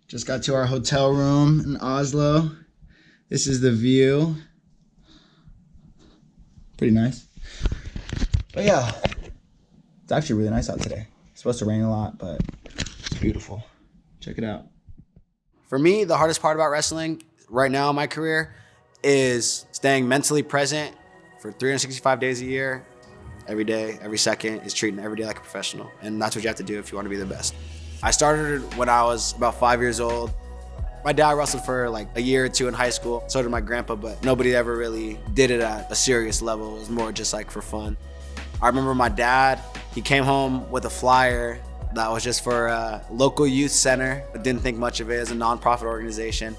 Just got to our hotel room in Oslo. This is the view. Pretty nice. But yeah, it's actually really nice out today. It's supposed to rain a lot, but it's beautiful. Check it out. For me, the hardest part about wrestling right now in my career is staying mentally present for 365 days a year. Every day, every second is treating every day like a professional. And that's what you have to do if you want to be the best. I started when I was about 5 years old. My dad wrestled for like a year or two in high school. So did my grandpa, but nobody ever really did it at a serious level. It was more just like for fun. I remember my dad, he came home with a flyer that was just for a local youth center. I didn't think much of it as a nonprofit organization.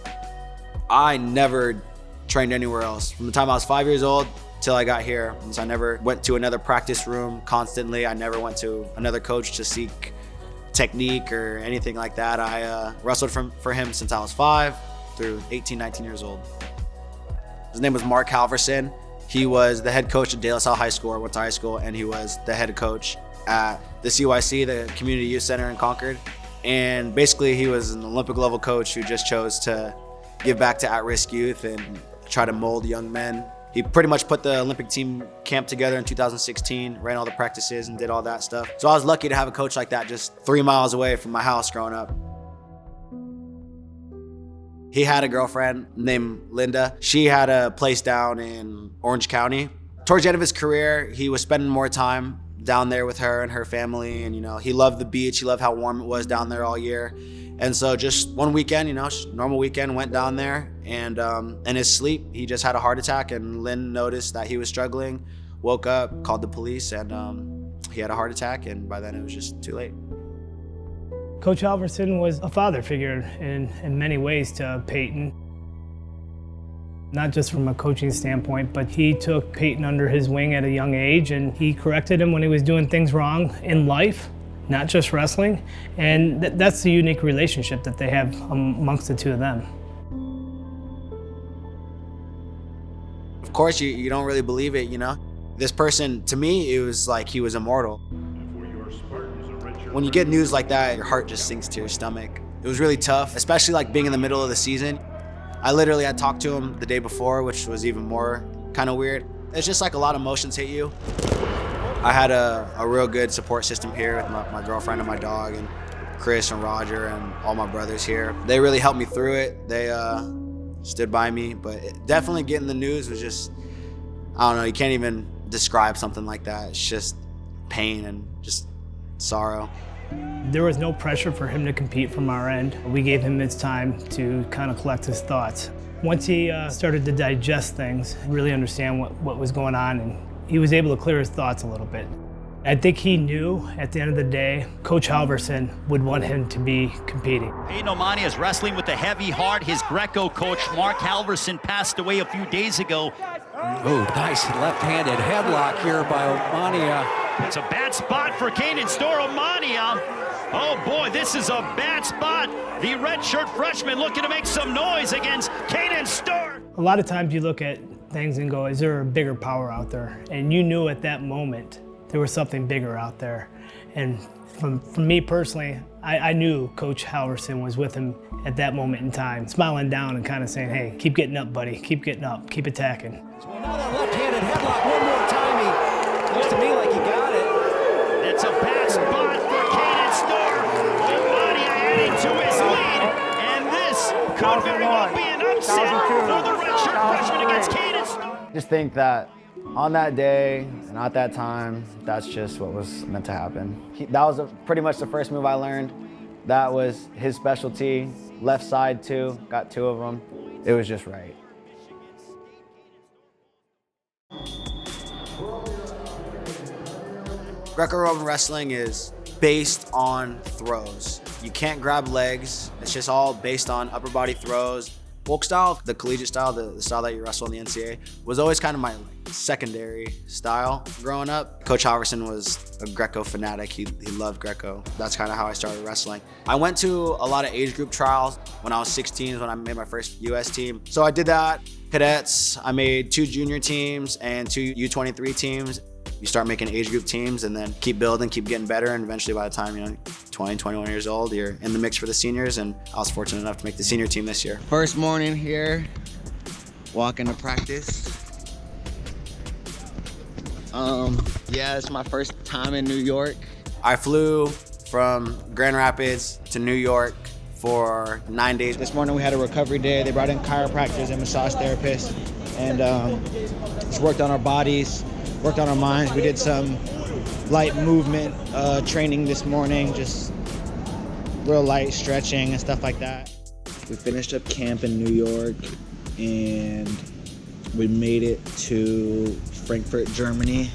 I never trained anywhere else. From the time I was 5 years old till I got here. And so I never went to another practice room constantly. I never went to another coach to seek technique or anything like that. I wrestled for him since I was 5 through 18, 19 years old. His name was Mark Halverson. He was the head coach at De La Salle High School. I went to high school, and he was the head coach at the CYC, the Community Youth Center in Concord. And basically he was an Olympic level coach who just chose to give back to at-risk youth and try to mold young men. He pretty much put the Olympic team camp together in 2016, ran all the practices and did all that stuff. So I was lucky to have a coach like that just 3 miles away from my house growing up. He had a girlfriend named Linda. She had a place down in Orange County. Towards the end of his career, he was spending more time down there with her and her family. And, he loved the beach. He loved how warm it was down there all year. And so just one weekend, normal weekend, went down there, and in his sleep, he just had a heart attack, and Lynn noticed that he was struggling, woke up, called the police, and he had a heart attack, and by then it was just too late. Coach Halverson was a father figure in many ways to Peyton. Not just from a coaching standpoint, but he took Peyton under his wing at a young age, and he corrected him when he was doing things wrong in life, not just wrestling, and that's the unique relationship that they have amongst the two of them. Of course, you don't really believe it, This person, to me, it was like he was immortal. When you get news like that, your heart just sinks to your stomach. It was really tough, especially like being in the middle of the season. I literally had talked to him the day before, which was even more kind of weird. It's just like a lot of emotions hit you. I had a real good support system here with my girlfriend and my dog and Chris and Roger and all my brothers here. They really helped me through it. They stood by me, but definitely getting the news was just, I don't know, you can't even describe something like that. It's just pain and just sorrow. There was no pressure for him to compete from our end. We gave him his time to kind of collect his thoughts. Once he started to digest things, really understand what was going on, and he was able to clear his thoughts a little bit. I think he knew at the end of the day, Coach Halverson would want him to be competing. Peyton Omania is wrestling with a heavy heart. His Greco coach, Mark Halverson, passed away a few days ago. Oh, nice left-handed headlock here by Omania. It's a bad spot for Kanan Storr. Omania. Oh boy, this is a bad spot. The redshirt freshman looking to make some noise against Kanan Storr. A lot of times you look at things and go, is there a bigger power out there? And you knew at that moment there was something bigger out there. And from me personally, I knew Coach Halverson was with him at that moment in time, smiling down and kind of saying, hey, keep getting up, buddy. Keep getting up. Keep attacking. So now that left-handed headlock one more time. He looks to me like he got it. It's a bad spot for Kanan Storr. Omania adding to his lead. And this could very well be an upset for the redshirt freshman against Kanan Storr. Just think that on that day and at that time, that's just what was meant to happen. That was pretty much the first move I learned. That was his specialty. Left side too, got 2 of them. It was just right. Greco-Roman wrestling is based on throws. You can't grab legs. It's just all based on upper body throws. Folk style, the collegiate style, the style that you wrestle in the NCAA, was always kind of my secondary style growing up. Coach Halverson was a Greco fanatic. He loved Greco. That's kind of how I started wrestling. I went to a lot of age group trials. When I was 16 is when I made my first US team. So I did that. Cadets, I made 2 junior teams and 2 U23 teams. You start making age group teams and then keep building, keep getting better, and eventually by the time, 20, 21 years old, you're in the mix for the seniors, and I was fortunate enough to make the senior team this year. First morning here, walking to practice. Yeah, it's my first time in New York. I flew from Grand Rapids to New York for 9 days. This morning we had a recovery day. They brought in chiropractors and massage therapists, and just worked on our bodies, worked on our minds. We did some light movement training this morning, just real light stretching and stuff like that. We finished up camp in New York, and we made it to Frankfurt, Germany.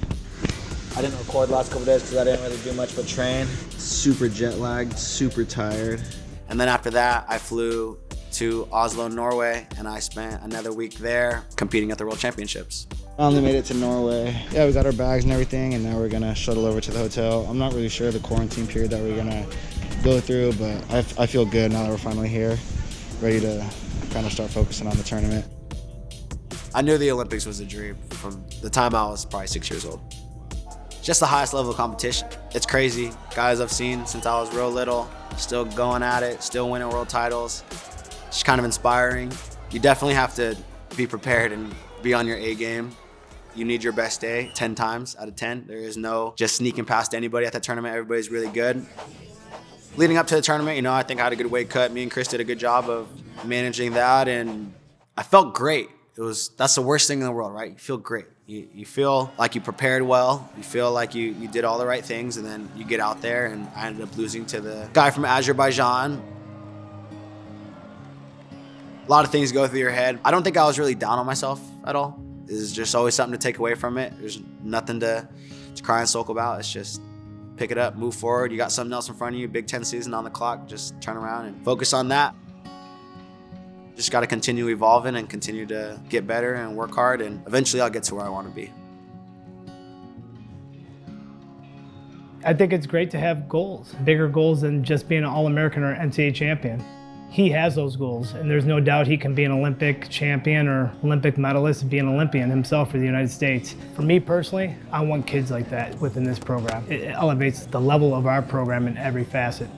I didn't record the last couple days because I didn't really do much but train. Super jet lagged, super tired. And then after that, I flew to Oslo, Norway, and I spent another week there competing at the World Championships. I only made it to Norway. Yeah, we got our bags and everything, and now we're gonna shuttle over to the hotel. I'm not really sure the quarantine period that we're gonna go through, but I feel good now that we're finally here, ready to kind of start focusing on the tournament. I knew the Olympics was a dream from the time I was probably 6 years old. Just the highest level of competition. It's crazy. Guys I've seen since I was real little, still going at it, still winning world titles. It's kind of inspiring. You definitely have to be prepared and be on your A game. You need your best day 10 times out of 10. There is no just sneaking past anybody at the tournament. Everybody's really good. Leading up to the tournament, I think I had a good weight cut. Me and Chris did a good job of managing that, and I felt great. That's the worst thing in the world, right? You feel great. You feel like you prepared well. You feel like you did all the right things, and then you get out there, and I ended up losing to the guy from Azerbaijan. A lot of things go through your head. I don't think I was really down on myself at all. There's just always something to take away from it. There's nothing to cry and sulk about. It's just pick it up, move forward. You got something else in front of you, Big Ten season on the clock. Just turn around and focus on that. Just got to continue evolving and continue to get better and work hard, and eventually I'll get to where I want to be. I think it's great to have goals, bigger goals than just being an All-American or NCAA champion. He has those goals, and there's no doubt he can be an Olympic champion or Olympic medalist and be an Olympian himself for the United States. For me personally, I want kids like that within this program. It elevates the level of our program in every facet,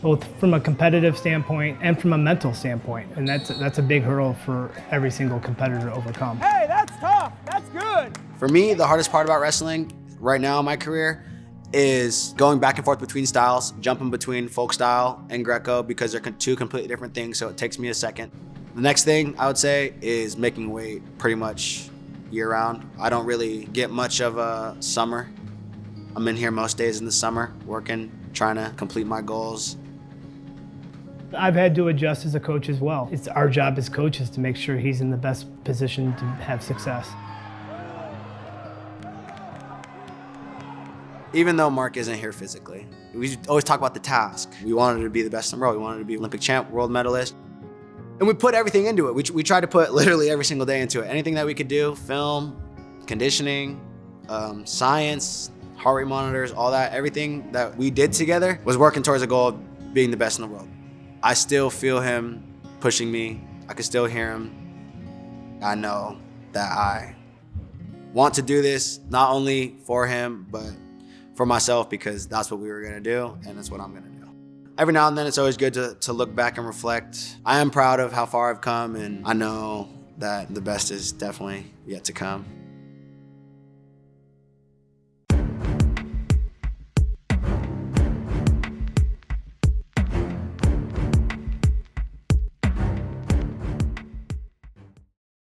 both from a competitive standpoint and from a mental standpoint. And that's a big hurdle for every single competitor to overcome. Hey, that's tough. That's good. For me, the hardest part about wrestling right now in my career is going back and forth between styles, jumping between folk style and Greco, because they're two completely different things, so it takes me a second. The next thing I would say is making weight pretty much year round. I don't really get much of a summer. I'm in here most days in the summer, working, trying to complete my goals. I've had to adjust as a coach as well. It's our job as coaches to make sure he's in the best position to have success. Even though Mark isn't here physically, we always talk about the task. We wanted to be the best in the world. We wanted to be Olympic champ, world medalist. And we put everything into it. We tried to put literally every single day into it. Anything that we could do, film, conditioning, science, heart rate monitors, all that, everything that we did together was working towards a goal of being the best in the world. I still feel him pushing me. I can still hear him. I know that I want to do this not only for him, but for myself, because that's what we were gonna do, and that's what I'm gonna do. Every now and then it's always good to look back and reflect. I am proud of how far I've come, and I know that the best is definitely yet to come.